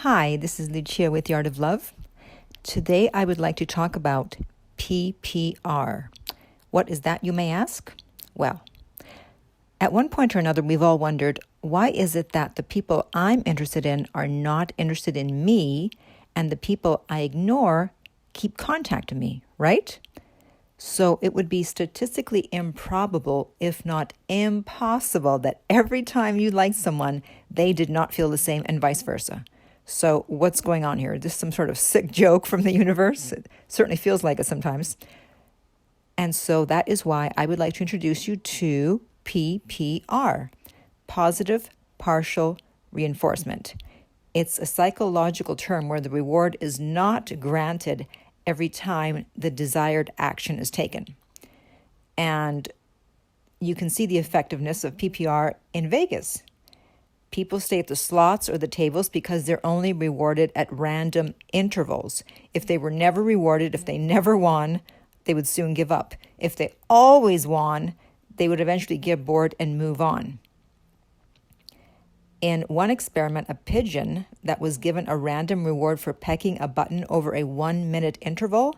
Hi, this is Lucia with The Art of Love. Today I would like to talk about PPR. What is that, you may ask? Well, at one point or another, we've all wondered, why is it that the people I'm interested in are not interested in me, and the people I ignore keep contacting me, right? So it would be statistically improbable, if not impossible, that every time you like someone, they did not feel the same and vice versa. So what's going on here? Is this some sort of sick joke from the universe? It certainly feels like it sometimes. And so that is why I would like to introduce you to PPR, positive partial reinforcement. It's a psychological term where the reward is not granted every time the desired action is taken. And you can see the effectiveness of PPR in Vegas. People stay at the slots or the tables because they're only rewarded at random intervals. If they were never rewarded, if they never won, they would soon give up. If they always won, they would eventually get bored and move on. In one experiment, a pigeon that was given a random reward for pecking a button over a 1-minute interval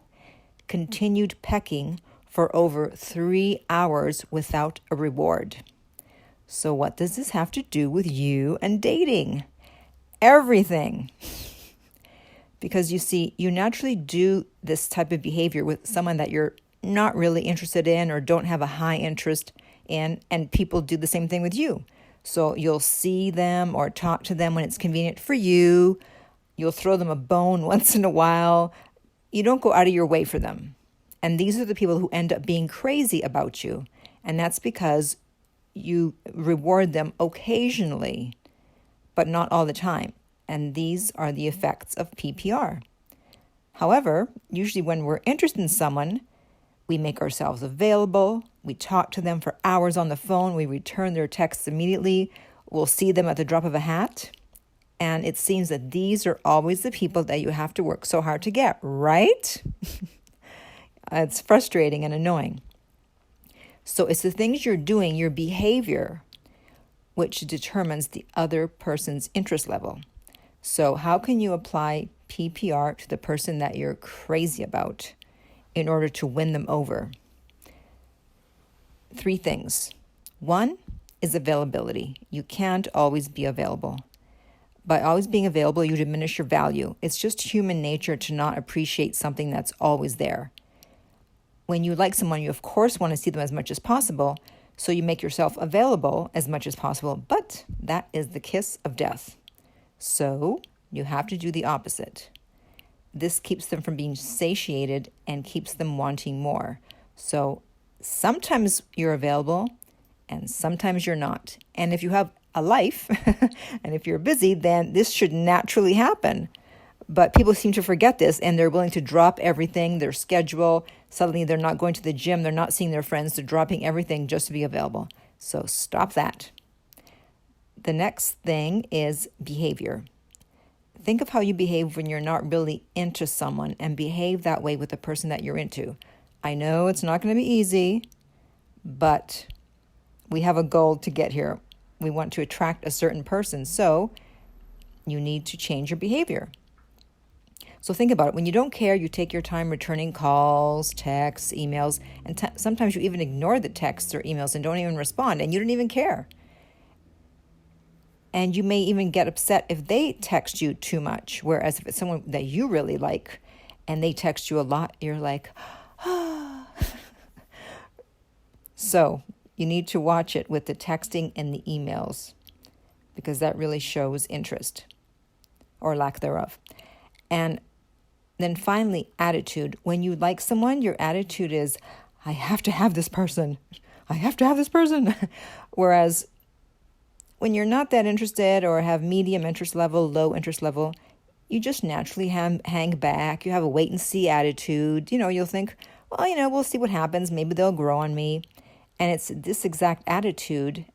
continued pecking for over 3 hours without a reward. So what does this have to do with you and dating? Everything. Because you see, you naturally do this type of behavior with someone that you're not really interested in or don't have a high interest in, and people do the same thing with you. So you'll see them or talk to them when it's convenient for you. You'll throw them a bone once in a while. You don't go out of your way for them. And these are the people who end up being crazy about you. And that's because you reward them occasionally, but not all the time. And these are the effects of PPR. However, usually when we're interested in someone, we make ourselves available. We talk to them for hours on the phone. We return their texts immediately. We'll see them at the drop of a hat. And it seems that these are always the people that you have to work so hard to get, right? It's frustrating and annoying. So it's the things you're doing, your behavior, which determines the other person's interest level. So how can you apply PPR to the person that you're crazy about in order to win them over? 3 things. 1 is availability. You can't always be available. By always being available, you diminish your value. It's just human nature to not appreciate something that's always there. When you like someone, you of course want to see them as much as possible, so you make yourself available as much as possible, but that is the kiss of death. So you have to do the opposite. This keeps them from being satiated and keeps them wanting more. So sometimes you're available and sometimes you're not. And if you have a life and if you're busy, then this should naturally happen. But people seem to forget this, and they're willing to drop everything, their schedule. Suddenly they're not going to the gym, they're not seeing their friends, they're dropping everything just to be available. So stop that. The next thing is behavior. Think of how you behave when you're not really into someone, and behave that way with the person that you're into. I know it's not going to be easy, but we have a goal to get here. We want to attract a certain person, so you need to change your behavior. So think about it. When you don't care, you take your time returning calls, texts, emails, and sometimes you even ignore the texts or emails and don't even respond, and you don't even care. And you may even get upset if they text you too much, whereas if it's someone that you really like and they text you a lot, you're like, ah. So you need to watch it with the texting and the emails, because that really shows interest or lack thereof. And then finally, attitude. When you like someone, your attitude is, I have to have this person. I have to have this person. Whereas when you're not that interested or have medium interest level, low interest level, you just naturally hang back. You have a wait and see attitude. You'll think, well, we'll see what happens. Maybe they'll grow on me. And it's this exact attitude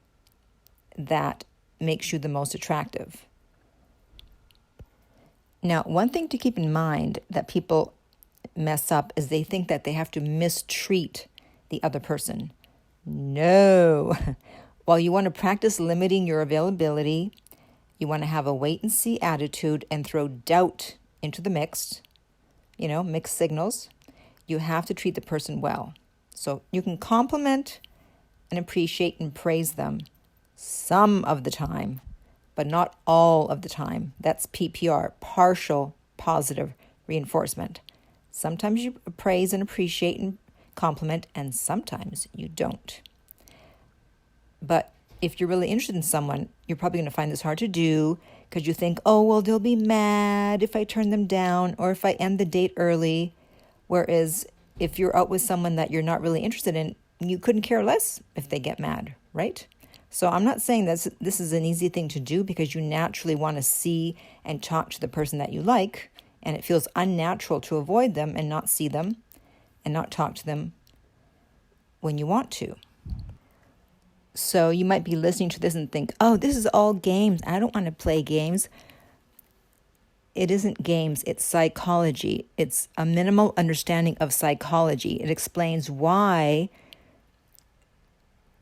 that makes you the most attractive. Now, one thing to keep in mind that people mess up is they think that they have to mistreat the other person. No. While you want to practice limiting your availability, You want to have a wait and see attitude and throw doubt into the mix, mixed signals. You have to treat the person well. So you can compliment and appreciate and praise them some of the time, but not all of the time. That's PPR, partial positive reinforcement. Sometimes you praise and appreciate and compliment, and sometimes you don't. But if you're really interested in someone, you're probably going to find this hard to do because you think, oh, well, they'll be mad if I turn them down or if I end the date early. Whereas if you're out with someone that you're not really interested in, you couldn't care less if they get mad, right? So I'm not saying that this is an easy thing to do because you naturally want to see and talk to the person that you like, and it feels unnatural to avoid them and not see them and not talk to them when you want to. So you might be listening to this and think, oh, this is all games. I don't want to play games. It isn't games, it's psychology. It's a minimal understanding of psychology. It explains why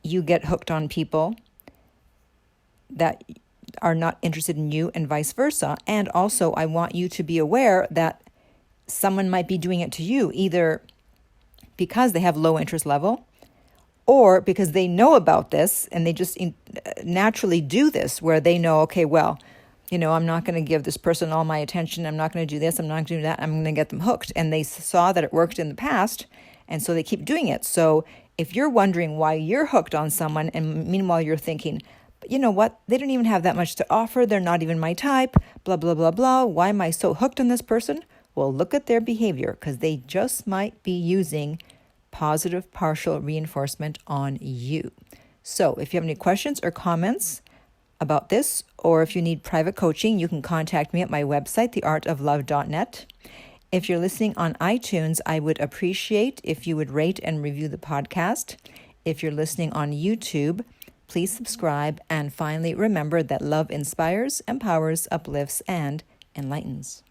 you get hooked on people that are not interested in you and vice versa. And also, I want you to be aware that someone might be doing it to you, either because they have low interest level or because they know about this and they just naturally do this where they know, okay, well, I'm not going to give this person all my attention. I'm not going to do this. I'm not going to do that. I'm going to get them hooked. And they saw that it worked in the past, and so they keep doing it. So if you're wondering why you're hooked on someone, and meanwhile you're thinking, but you know what? They don't even have that much to offer. They're not even my type, blah, blah, blah, blah. Why am I so hooked on this person? Well, look at their behavior because they just might be using positive partial reinforcement on you. So if you have any questions or comments about this, or if you need private coaching, you can contact me at my website, theartoflove.net. If you're listening on iTunes, I would appreciate if you would rate and review the podcast. If you're listening on YouTube, please subscribe. And finally, remember that love inspires, empowers, uplifts, and enlightens.